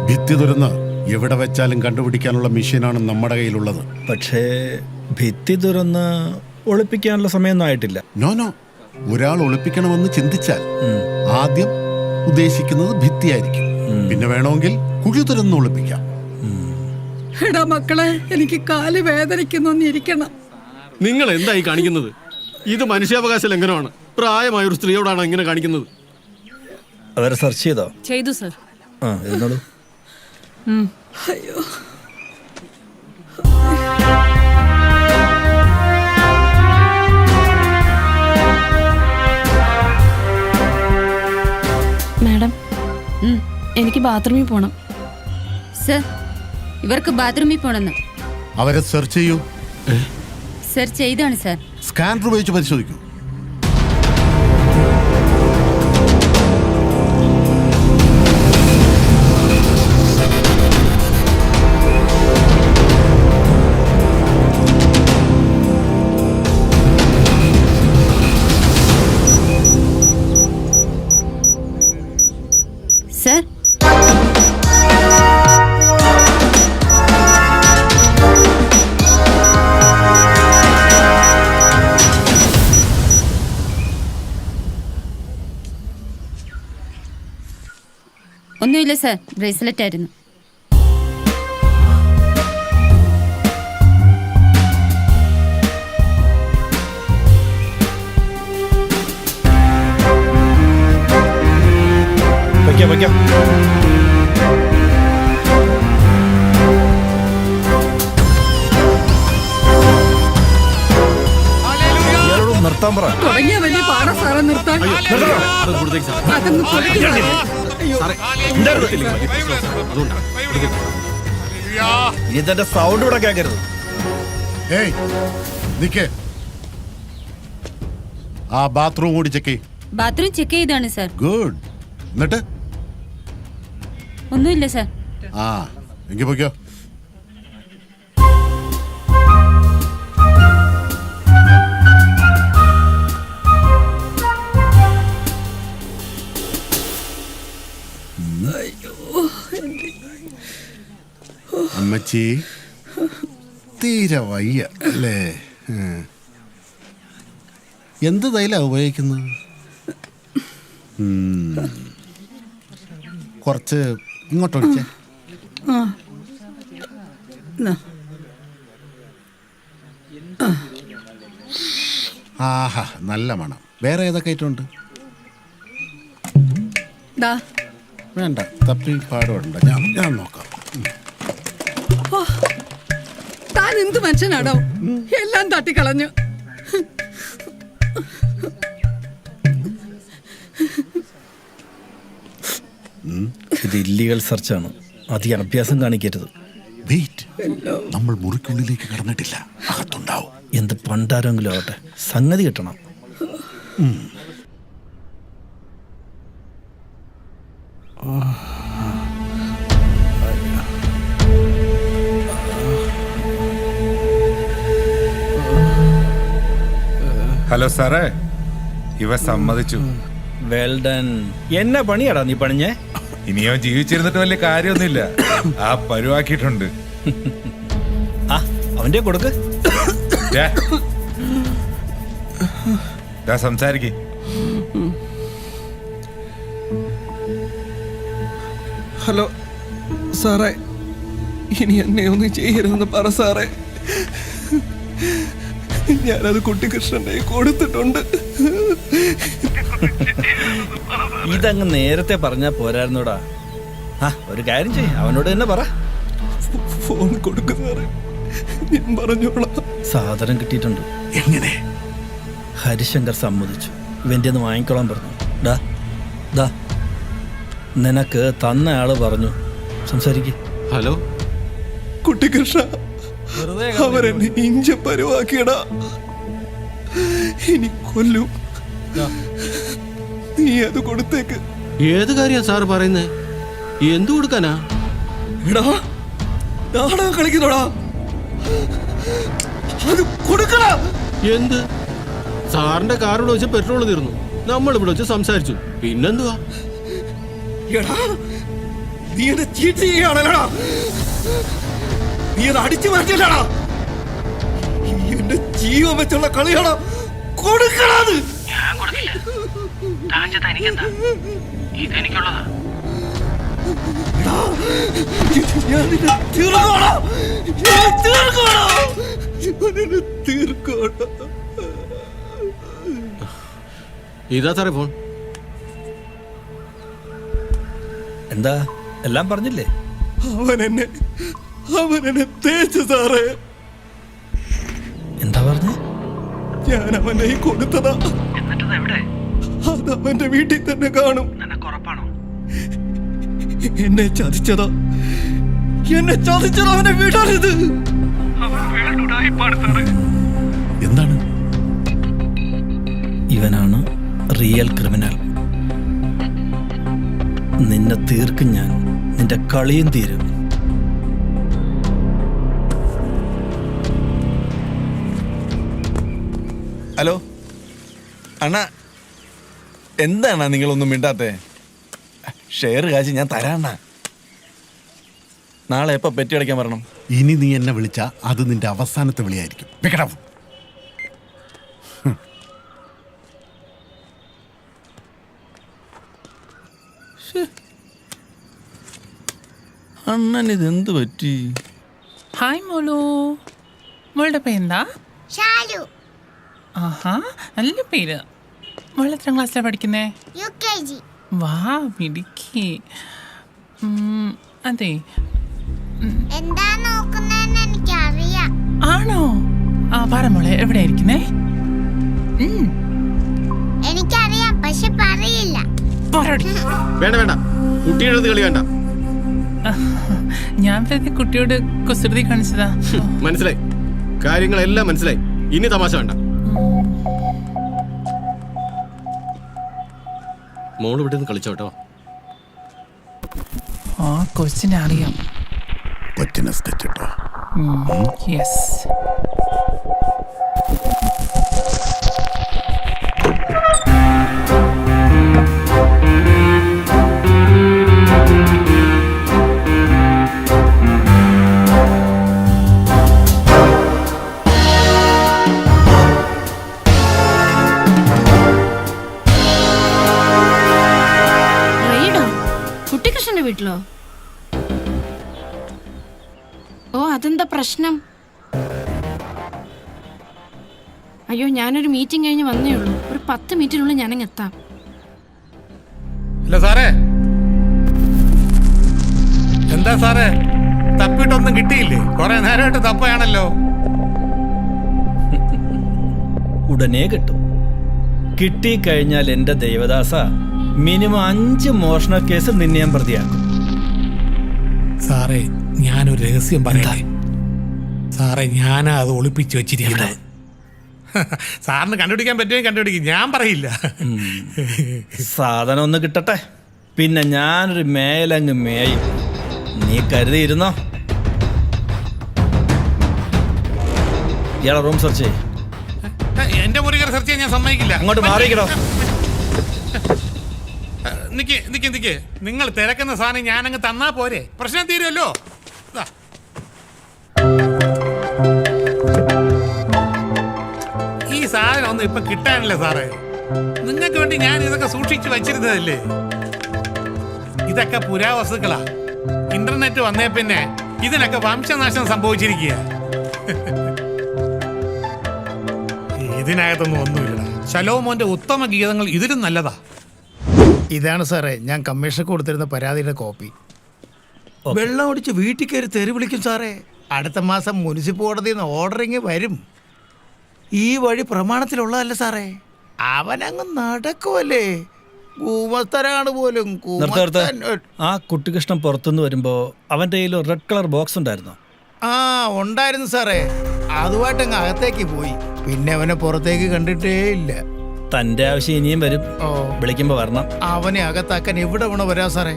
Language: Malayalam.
ഭിത്തി തുറന്ന് എവിടെ വെച്ചാലും കണ്ടുപിടിക്കാനുള്ള മെഷീനാണ് നമ്മുടെ കയ്യിലുള്ളത്. പക്ഷേ ഭിത്തി തുറന്ന് ഒളിപ്പിക്കാനുള്ള സമയമൊന്നും ആയിട്ടില്ല. നോ, ഒരാൾ ഒളിപ്പിക്കണമെന്ന് ചിന്തിച്ചാൽ ആദ്യം ഉദ്ദേശിക്കുന്നത് ഭിത്തിയായിരിക്കും. പിന്നെ വേണമെങ്കിൽ കുഴി തുറന്ന് ഒളിപ്പിക്കാം. എടാ മക്കളെ, എനിക്ക് കാല് വേദനിക്കുന്നൊന്നിരിക്കണം. നിങ്ങൾ എന്തായി കാണിക്കുന്നത്? ഇത് മനുഷ്യാവകാശ ലംഘനമാണ്. പ്രായമായ ഒരു സ്ത്രീയോടാണ് ഇങ്ങനെ കാണിക്കുന്നത്. അവരെ സെർച്ച് ചെയ്തോ? ചെയ്തു സർ. ഇരുന്നോളൂ. അയ്യോ, മാഡം, എനിക്ക് ബാത്റൂമിൽ പോണം. സർ, ഇവർക്ക് ബാത്റൂമിൽ പോണെന്ന്. അവരെ സെർച്ച് ചെയ്യൂ. സർ, ചെയ്താണ് സർ. സ്കാനർ ഉപയോഗിച്ച് പരിശോധിക്കൂ. സർ, ഒന്നുമില്ല സർ, ബ്രേസ്ലെറ്റ് ആയിരുന്നു. വയ്ക്കാം. നിർത്താൻ പറ. തുടങ്ങിയ വലിയ പാടാ സാറേ, നിർത്താൻ. അതൊന്ന് കൊടുക്കുക. ഇനി തന്റെ സൗണ്ട് ഇവിടെ കേൾക്കരുത്. ഏയ് നിക്കേ, ആ ബാത്റൂം കൂടി ചെക്ക് ചെയ്യ്. ബാത്റൂം ചെക്ക് ചെയ്താണ് സർ. ഗുഡ്. എന്നിട്ട് ഒന്നുമില്ല സർ. എങ്കിൽ പോയിക്കോ. അമ്മച്ചി തീരെ വയ്യ അല്ലേ? എന്ത് തൈലാണ് ഉപയോഗിക്കുന്നത്? കുറച്ച് ഇങ്ങോട്ടൊഴിച്ചേ. ആഹാ, നല്ല മണം. വേറെ ഏതൊക്കെ ഐറ്റം ഉണ്ട്? വേണ്ട, തപ്പി പാടുണ്ട്. ഞാൻ നോക്കാം. താൻ എന്ത് മനുഷ്യനാടോ, എല്ലാം തട്ടിക്കളഞ്ഞു. ഇത് ഇല്ലീഗൽ സെർച്ചാണ്. അധികം അഭ്യാസം കാണിക്കരുത്. നമ്മൾ മുറിക്കുള്ളിലേക്ക് കടന്നിട്ടില്ല, അകത്തുണ്ടാവും. എന്ത് പണ്ടാരെങ്കിലും ആവട്ടെ, സംഗതി കിട്ടണം. ഹലോ സാറേ, ഇവ സമ്മതിച്ചു. Well done. എന്നെ പണിയാടാ നീ പണിഞ്ഞേ? ഇനിയോ ജീവിച്ചിരുന്നിട്ട് വലിയ കാര്യമൊന്നുമില്ല. ആ പരുവാക്കിയിട്ടുണ്ട്. അവന്റെ കൊടുക്ക്. സംസാരിക്കേ. ഹലോ സാറേ, ഇനി എന്നെ ഒന്നും ചെയ്യരുതെന്ന് പറ സാറേ. ഞാനത് കുട്ടികൃഷ്ണന്റെ കൊടുത്തിട്ടുണ്ട്. ഇതങ്ങ് നേരത്തെ പറഞ്ഞാ പോരായിരുന്നോടാ. ഒരു കാര്യം ചെയ്യ, അവനോട് തന്നെ പറ. ഫോൺ കൊടുക്കും സാറേ, ഞാൻ പറഞ്ഞോളാം. സാധനം കിട്ടിയിട്ടുണ്ട്. എങ്ങനെ? ഹരിശങ്കർ സമ്മതിച്ചു. ഇവന്റെ ഒന്ന് വാങ്ങിക്കോളാൻ പറഞ്ഞു. ഡാ നിനക്ക് തന്ന ആള് പറഞ്ഞു. സംസാരിക്കേ. ഹലോ കുട്ടികൃഷ്ണ, അവരെന്നെ ഇഞ്ച പരുവാക്കിയടാ. ഇനി കൊല്ലും. നീ അത് കൊടുത്തേക്ക്. ഏത് കാര്യ സാർ പറയുന്നേ? എന്തു കൊടുക്കാനാ? നാടകം കളിക്കുന്നോടാ, അത് കൊടുക്കടാ. എന്ത്? സാറിന്റെ കാറിവിടെ വെച്ച് പെട്രോൾ തീർന്നു. നമ്മൾ ഇവിടെ വെച്ച് സംസാരിച്ചു. പിന്നെന്തുവാ? എടാ, നീ എന്നെ ചീറ്റ് ചെയ്യുകയാണല്ലോടാ. നീ അത് അടിച്ചു മാറ്റിയല്ലോടാ. എന്റെ ജീവൻ വെച്ചുള്ള കളിയാണോ? കൊടുക്കണത് ഞാൻ നിന്നെ തീർക്കോടാ. തീർക്കോടാ. ഇതാ സാറേ ഫോൺ. എന്താ എല്ലാം പറഞ്ഞില്ലേ? അവൻ എന്നെ തേച്ചു സാറേ. എന്താ പറഞ്ഞേ? ഞാൻ അവനെ കൊടുത്തതാ. അത് അവന്റെ വീട്ടിൽ തന്നെ കാണും. എന്നെ ചതിച്ചതാ അവനെ വിടരുത്. എന്താണ്? ഇവനാണ് റിയൽ ക്രിമിനൽ. നിന്നെ തീർക്കും ഞാൻ. നിന്റെ കളിയും തീരും. ഹലോ അണ്ണാ, എന്താണ് നിങ്ങളൊന്നും മിണ്ടാത്തേ? ഷെയർ കാശ് ഞാൻ തരാണ്ണ. നാളെ എപ്പോ പെറ്റി അടയ്ക്കാൻ വരണം? ഇനി നീ എന്നെ വിളിച്ചാ അത് നിന്റെ അവസാനത്തെ വിളിയായിരിക്കും. വെക്കടാ. അണ്ണൻ ഇതെന്ത് പറ്റി? ഹായ് മോളു, മോളുടെ പേരെന്താ? ഷാലു. ആഹാ, നല്ല പേര്. മോൾ എത്രാം ക്ലാസ്സിലാണ് പഠിക്കുന്നേ? UKG. വാ പിടിക്ക്. അതെ, എന്താ നോക്കുന്നതെന്ന് എനിക്കറിയാം. ആണോ? ആ പറ മോളെ, എവിടെയാ ഇരിക്കുന്നേ? എനിക്കറിയാം, പക്ഷെ പറയില്ല. വേണ്ട വേണ്ട, കുട്ടിയുടെ കളി വേണ്ട. ഞാൻ വെറുതെ കുട്ടിയോട് കുസൃതി കാണിച്ചതാ. മനസ്സിലായി, കാര്യങ്ങളെല്ലാം മനസ്സിലായി. ഇനി തമാശ വേണ്ട. മോള് ഇവിടെ നിന്ന് കളിച്ചോട്ടോ. ആ കൊച്ചിനെ അറിയാം. കൊച്ചിനെ സ്കെച്ചിട്ടോ. യെസ്. കുട്ടികൃഷ്ണന്റെ വീട്ടിലോ? ഓ, അതെന്താ പ്രശ്നം? അയ്യോ, ഞാനൊരു മീറ്റിംഗ് കഴിഞ്ഞ് വന്നേ ഉള്ളൂ. ഒരു 10 മിനിറ്റിനുള്ളിൽ ഞാനങ്ങ് എത്താം. ഇല്ല സാറേ. എന്താ സാറേ, തപ്പിട്ടൊന്നും കിട്ടിയില്ലേ? കുറെ നേരമായിട്ട് തപ്പയാണല്ലോ. ഉടനെ കിട്ടും. കിട്ടിക്കഴിഞ്ഞാൽ എന്റെ ദേവദാസ മിനിമം 5 മോഷണ കേസ് നിന്നെ ഞാൻ പ്രതിയാക്കും. സാറേ, ഞാനൊരു രഹസ്യം പറയാം. സാറേ, ഞാനാ അത് ഒളിപ്പിച്ച് വെച്ചിരിക്കുന്നത്. സാറിന് കണ്ടുപിടിക്കാൻ പറ്റുമെങ്കിൽ കണ്ടുപിടിക്കും, ഞാൻ പറയില്ല. സാധനം ഒന്ന് കിട്ടട്ടെ, പിന്നെ ഞാനൊരു മേലങ്ങ് മേയും. നീ കരുതിയിരുന്നോ? ഇയാളെ റൂം സെർച്ച് ചെയ്യ്. എന്റെ മുറി സെർച്ച് ചെയ്യാൻ ഞാൻ സമ്മതിക്കില്ല. അങ്ങോട്ട് മാറിക്കണോ? നിക്ക്, നിങ്ങൾ തിരക്കുന്ന സാധനം ഞാനങ്ങ് തന്നാ പോരെ, പ്രശ്നം തീരുമല്ലോ. ഈ സാധനം ഒന്നും ഇപ്പൊ കിട്ടാനില്ല സാറേ. നിങ്ങൾക്ക് വേണ്ടി ഞാൻ ഇതൊക്കെ സൂക്ഷിച്ചു വച്ചിരുന്നതല്ലേ. ഇതൊക്കെ പുരാവസ്തുക്കളാ. ഇന്റർനെറ്റ് വന്നേ പിന്നെ ഇതിനൊക്കെ വംശനാശം സംഭവിച്ചിരിക്കുക. ഇതിനകത്തൊന്നും ഒന്നുമില്ല. ശലോമോന്റെ ഉത്തമ ഗീതങ്ങൾ ഇതിലും നല്ലതാ. ഇതാണ് സാറേ ഞാൻ കമ്മീഷൻ കൊടുത്തിരുന്ന പരാതിയുടെ കോപ്പി. വെള്ളം ഒടിച്ച് വീട്ടിൽ കയറി തെറി വിളിക്കും സാറേ. അടുത്ത മാസം മുനിസിപ്പൽ കോടതിയിൽ നിന്ന് ഓർഡറിങ് വരും. ഈ വഴി പ്രമാണത്തിലുള്ളതല്ല സാറേ. അവനങ്ങ് നടക്കുമല്ലേ, കൂമസ്തരാണ് പോലും. ആ കുട്ടികൃഷ്ണൻ പുറത്തുനിന്ന് വരുമ്പോ അവന്റെ കയ്യിൽ റെഡ് കളർ ബോക്സ് ഉണ്ടായിരുന്നു. ആ ഉണ്ടായിരുന്നു സാറേ. അതുമായിട്ടങ്ങ് അകത്തേക്ക് പോയി. പിന്നെ അവനെ പുറത്തേക്ക് കണ്ടിട്ടേ ഇല്ല. തന്റെ ആവശ്യം ഇനിയും വരും. വിളിക്കുമ്പോ വരണം. അവനെ അകത്താക്കാൻ എവിടെ വേണോ വരാ സാറേ.